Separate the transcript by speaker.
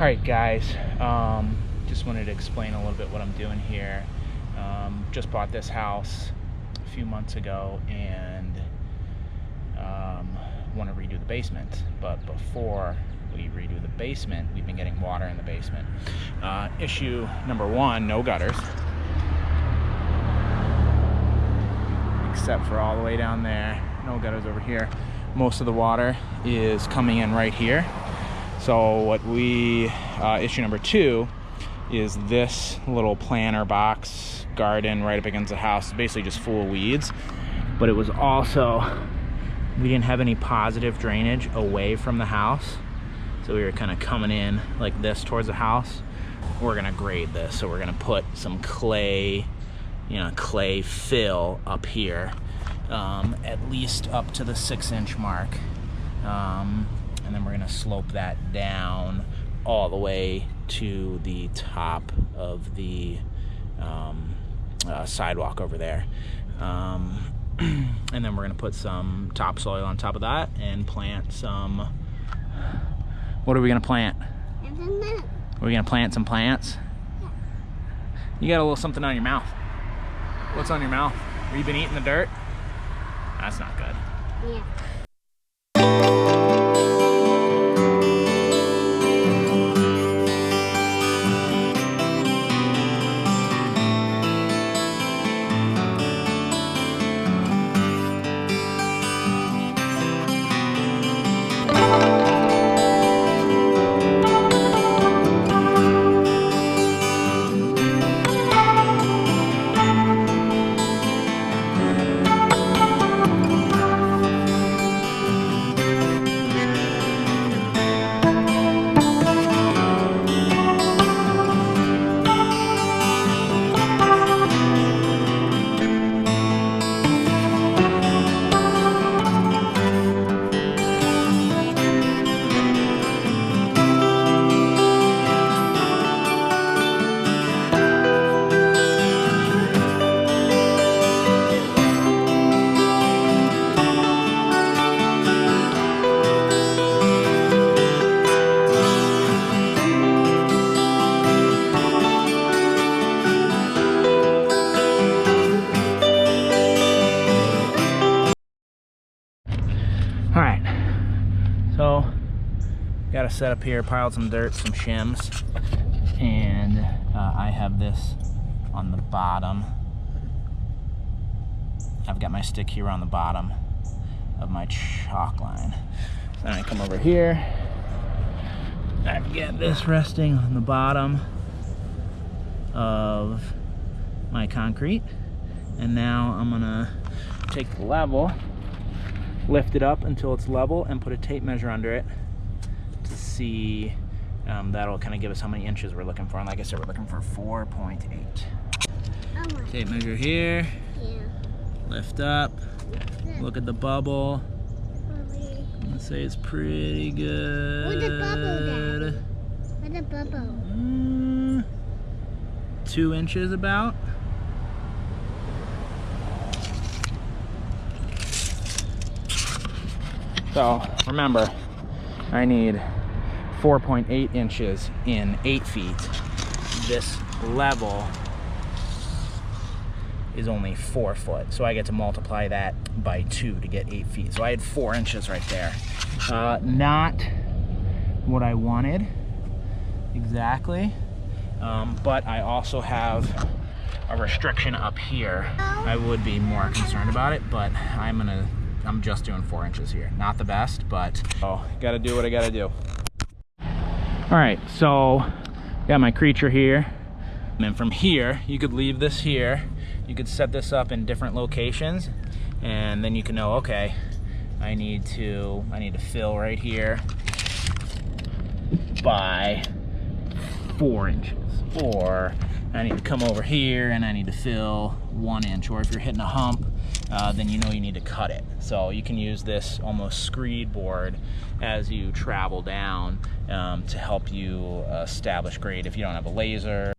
Speaker 1: Alright guys, just wanted to explain a little bit what I'm doing here. Just bought this house a few months ago and want to redo the basement. But before we redo the basement, we've been getting water in the basement. Issue number one, no gutters. Except for all the way down there, no gutters over here. Most of the water is coming in right here. So what issue number two is this little planter box garden right up against the house. It's basically just full of weeds. But it was also, we didn't have any positive drainage away from the house. So we were kind of coming in like this towards the house. We're gonna grade this. So we're gonna put some clay, clay fill up here, at least up to the 6-inch mark. And then we're gonna slope that down all the way to the top of the sidewalk over there. And then we're gonna put some topsoil on top of that and plant some, what are we gonna plant? Are we gonna plant some plants?
Speaker 2: Yeah.
Speaker 1: You got a little something on your mouth. What's on your mouth? Have you been eating the dirt? That's not good.
Speaker 2: Yeah.
Speaker 1: Alright, so got a setup here, piled some dirt, some shims, and I have this on the bottom. I've got my stick here on the bottom of my chalk line. Then I come over here, I've got this resting on the bottom of my concrete, and now I'm gonna take the level, lift it up until it's level, and put a tape measure under it to see. That'll kind of give us how many inches we're looking for. And like I said, we're looking for 4.8. Tape measure here.
Speaker 2: Yeah.
Speaker 1: Lift up. Look at the bubble. Let's say it's pretty good.
Speaker 2: What's the bubble, Dad? What's the bubble?
Speaker 1: 2 inches about. So remember, I need 4.8 inches in 8 feet. This level is only 4 foot. So I get to multiply that by 2 to get 8 feet. So I had 4 inches right there. Not what I wanted exactly, but I also have a restriction up here. I would be more concerned about it, but I'm just doing 4 inches here. Not the best, but gotta do what I gotta do. All right, so got my creature here. And then from here, you could leave this here. You could set this up in different locations, and then you can know, okay, I need to fill right here by 4 inches, or I need to come over here and I need to fill 1 inch, or if you're hitting a hump, then you know you need to cut it. So you can use this almost screed board as you travel down to help you establish grade if you don't have a laser.